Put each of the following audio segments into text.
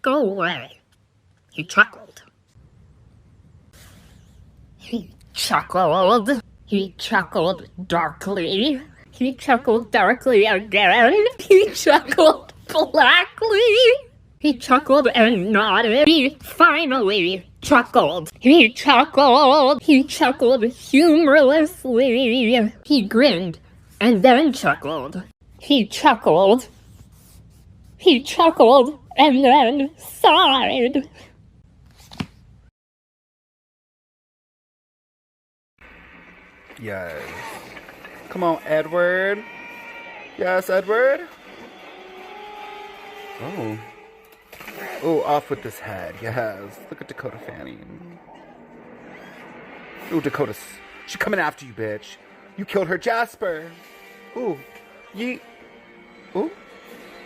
go away. He chuckled. He chuckled. He chuckled darkly. He chuckled darkly again. He chuckled blackly. He chuckled and nodded. He finally chuckled. He chuckled. He chuckled humorlessly. He grinned and then chuckled. He chuckled. He chuckled and then sighed. Yes. Come on, Edward. Yes, Edward. Oh. Oh, off with this head. Yes. Look at Dakota Fanning. Oh, Dakota's. She's coming after you, bitch. You killed her Jasper. Ooh. Yeet. Ooh.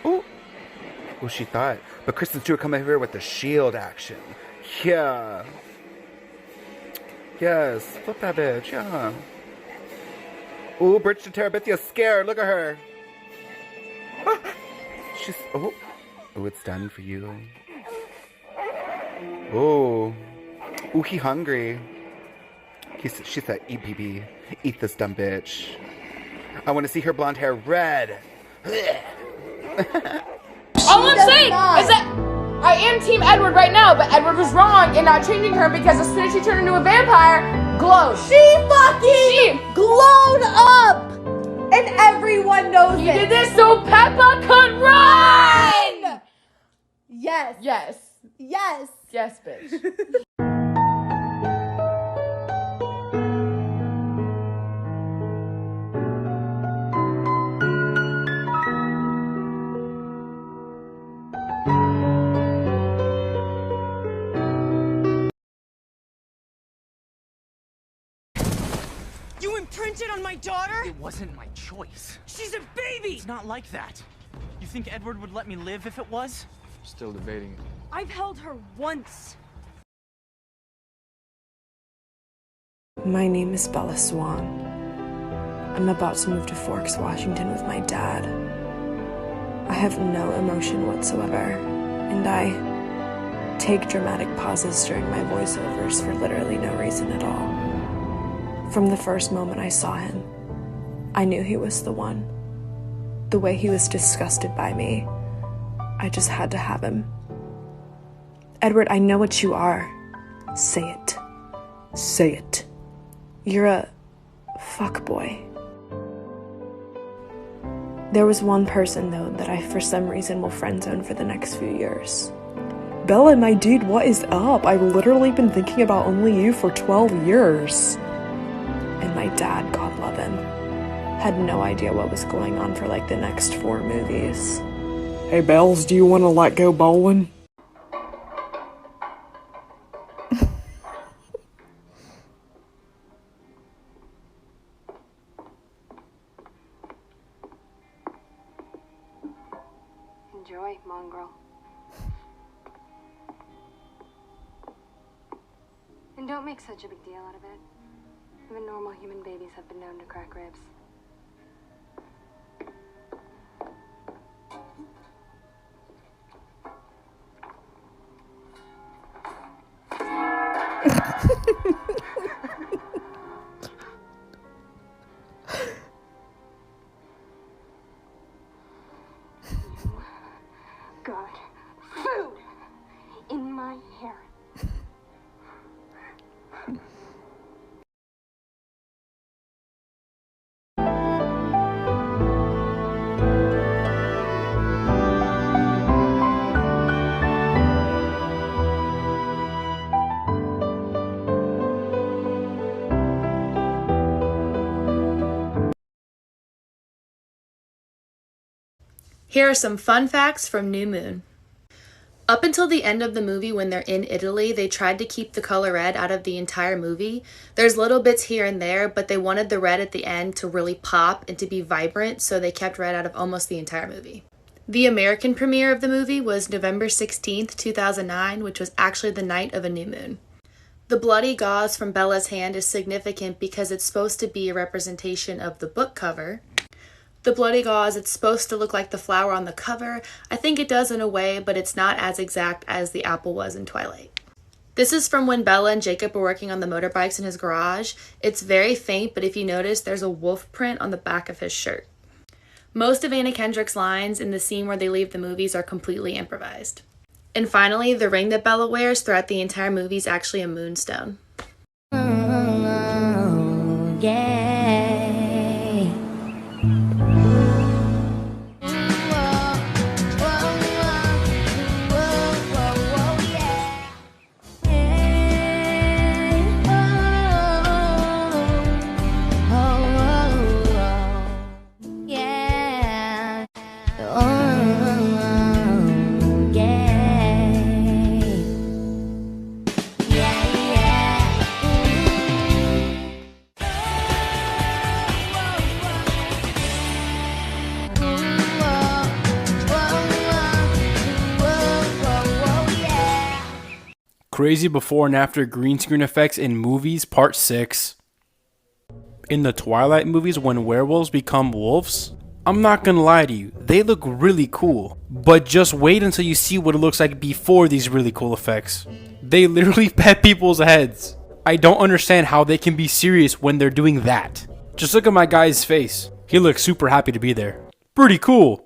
Ooh. Oh, she thought. But Kristen Stewart coming over here with the shield action. Yeah. Yes. Flip that bitch. Yeah. Ooh, Bridget Terabithia scared. Look at her. She's. Oh. Oh, it's done for you. Oh. Ooh, he hungry. She said, eat BB. Eat this dumb bitch. I want to see her blonde hair red. All I'm saying is that I am Team Edward right now, but Edward was wrong in not changing her because as soon as she turned into a vampire, glowed. She fucking glowed up! And everyone knows it. He did this so Peppa could run! Yes. Yes. Yes. Yes, bitch. You imprinted on my daughter? It wasn't my choice. She's a baby! It's not like that. You think Edward would let me live if it was? Still debating it. I've held her once. My name is Bella Swan. I'm about to move to Forks, Washington with my dad. I have no emotion whatsoever, and I take dramatic pauses during my voiceovers for literally no reason at all. From the first moment I saw him, I knew he was the one. The way he was disgusted by me, I just had to have him. Edward, I know what you are. Say it. Say it. You're a fuckboy. There was one person, though, that I for some reason will friendzone for the next few years. Bella, my dude, what is up? I've literally been thinking about only you for 12 years. And my dad, God love him, had no idea what was going on for like the next 4 movies. Hey, Bells, do you want to like go bowling? Enjoy, mongrel. And don't make such a big deal out of it. Even normal human babies have been known to crack ribs. You got food in my hair. Here are some fun facts from New Moon. Up until the end of the movie, when they're in Italy, they tried to keep the color red out of the entire movie. There's little bits here and there, but they wanted the red at the end to really pop and to be vibrant, so they kept red out of almost the entire movie. The American premiere of the movie was November 16th, 2009, which was actually the night of a new moon. The bloody gauze from Bella's hand is significant because it's supposed to be a representation of the book cover. The bloody gauze, it's supposed to look like the flower on the cover. I think it does in a way, but it's not as exact as the apple was in Twilight. This is from when Bella and Jacob were working on the motorbikes in his garage. It's very faint, but if you notice, there's a wolf print on the back of his shirt. Most of Anna Kendrick's lines in the scene where they leave the movies are completely improvised. And finally, the ring that Bella wears throughout the entire movie is actually a moonstone. Oh, yeah. Crazy before and after green screen effects in movies, part 6. In the Twilight movies, when werewolves become wolves, I'm not gonna lie to you, they look really cool. But just wait until you see what it looks like before these really cool effects. They literally pet people's heads. I don't understand how they can be serious when they're doing that. Just look at my guy's face. He looks super happy to be there. Pretty cool.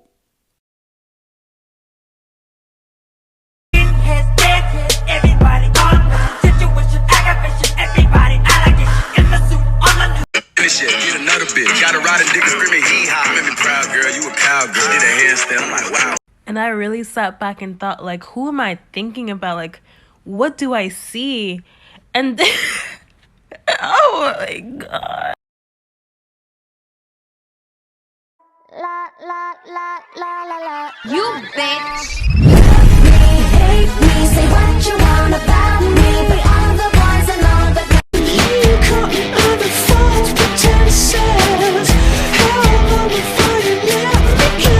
Get another bitch. Got a riding dick screaming hee-haw. Made me proud, girl. You a cowgirl. Did a handstand. I'm like, wow. And I really sat back and thought, like, who am I thinking about? Like, what do I see? And then, oh my god. La la la la la la. You bitch. Hate me, say what you want about me, but all the boys and all the you caught me under false pretenses. How long before you let me go?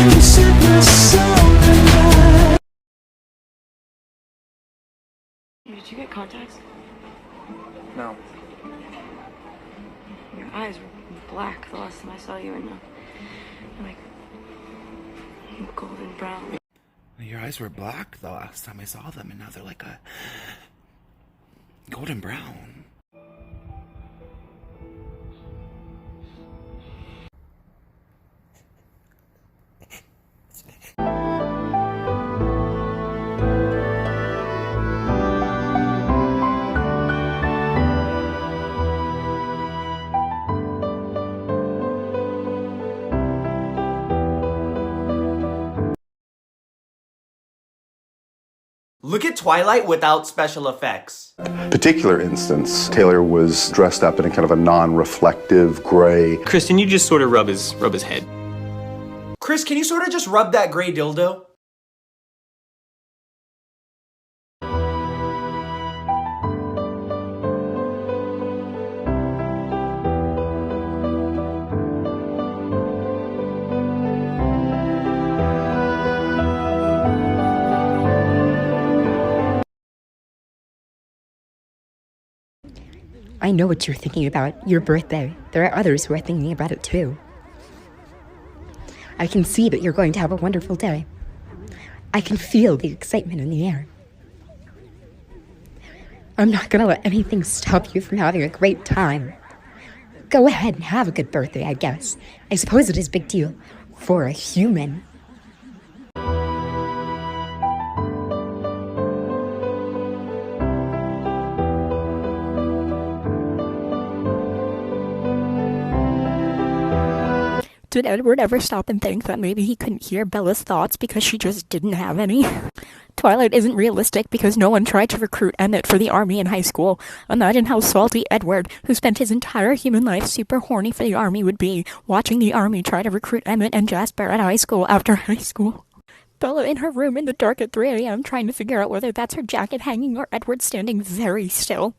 You set my soul alight. Did you get contacts? No. Your eyes were black the last time I saw you, and like golden brown. Your eyes were black the last time I saw them, and now they're like a golden brown. Look at Twilight without special effects. Particular instance, Taylor was dressed up in a kind of a non-reflective gray. Chris, can you just sort of rub his head? Chris, can you sort of just rub that gray dildo? I know what you're thinking about, your birthday. There are others who are thinking about it too. I can see that you're going to have a wonderful day. I can feel the excitement in the air. I'm not gonna let anything stop you from having a great time. Go ahead and have a good birthday, I guess. I suppose it is a big deal for a human. Did Edward ever stop and think that maybe he couldn't hear Bella's thoughts because she just didn't have any? Twilight isn't realistic because no one tried to recruit Emmett for the army in high school. Imagine how salty Edward, who spent his entire human life super horny for the army, would be, watching the army try to recruit Emmett and Jasper at high school after high school. Bella in her room in the dark at 3 a.m. trying to figure out whether that's her jacket hanging or Edward standing very still.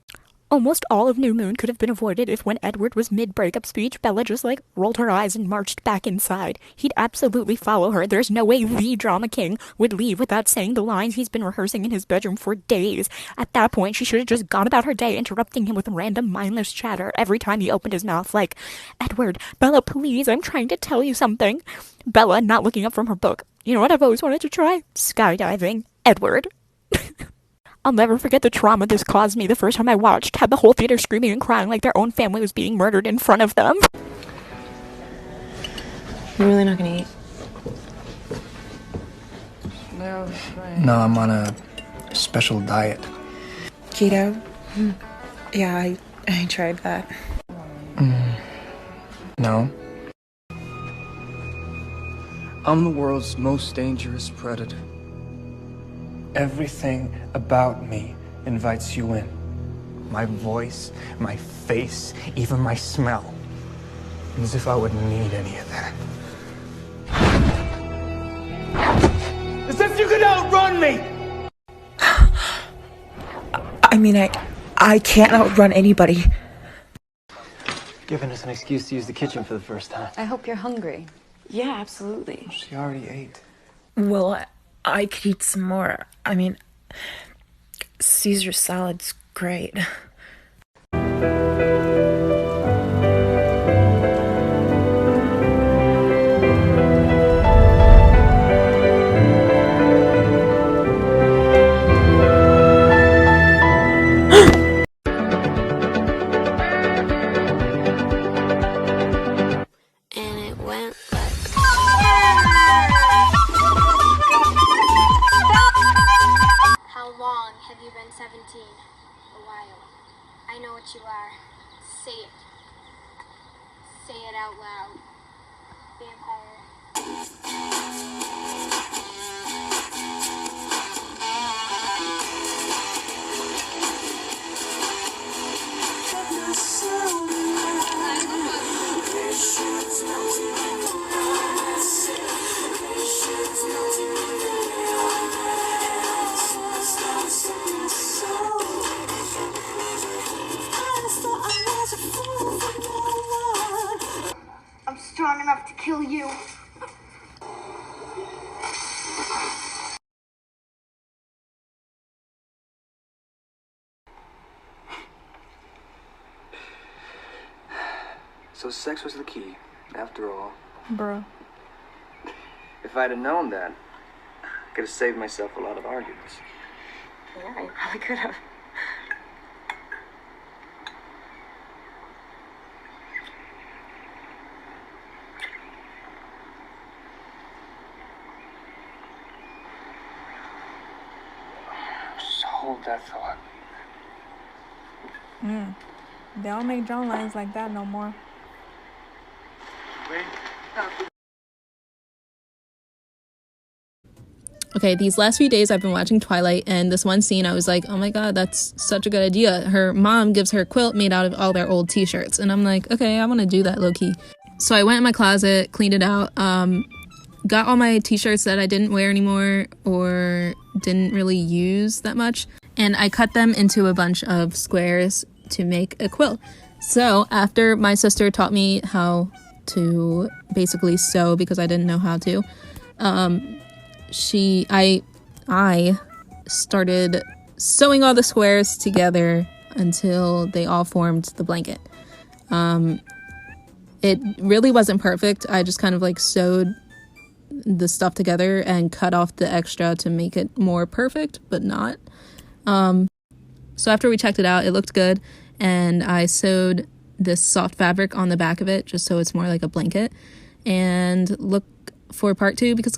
Almost all of New Moon could have been avoided if when Edward was mid-breakup speech, Bella just, rolled her eyes and marched back inside. He'd absolutely follow her. There's no way the drama king would leave without saying the lines he's been rehearsing in his bedroom for days. At that point, she should have just gone about her day, interrupting him with random mindless chatter every time he opened his mouth, like, Edward, Bella, please, I'm trying to tell you something. Bella, not looking up from her book. You know what I've always wanted to try? Skydiving. Edward. I'll never forget the trauma this caused me the first time I watched. Had the whole theater screaming and crying like their own family was being murdered in front of them. You're really not gonna eat? No, I'm on a special diet. Keto? Yeah, I tried that. No. I'm the world's most dangerous predator. Everything about me invites you in. My voice, my face, even my smell. As if I wouldn't need any of that. As if you could outrun me! I mean, I can't outrun anybody. Giving us an excuse to use the kitchen for the first time. I hope you're hungry. Yeah, absolutely. She already ate. Well, I could eat some more. I mean, Caesar salad's great. How long have you been 17? A while. I know what you are. Say it. Say it out loud. I'm strong enough to kill you. So sex was the key, after all. Bro. If I'd have known that, I could have saved myself a lot of arguments. Yeah, you probably could have. Just hold that thought. They don't make drum lines like that no more. Okay, these last few days I've been watching Twilight, and this one scene I was like, oh my god, that's such a good idea. Her mom gives her a quilt made out of all their old t-shirts, and I'm like, okay, I want to do that low-key. So I went in my closet, cleaned it out, got all my t-shirts that I didn't wear anymore or didn't really use that much, and I cut them into a bunch of squares to make a quilt. So after my sister taught me how to basically sew because I didn't know how to, I started sewing all the squares together until they all formed the blanket. It really wasn't perfect. I just kind of like sewed the stuff together and cut off the extra to make it more perfect, but not. So after we checked it out, it looked good, and I sewed this soft fabric on the back of it just so it's more like a blanket. And look for part 2 because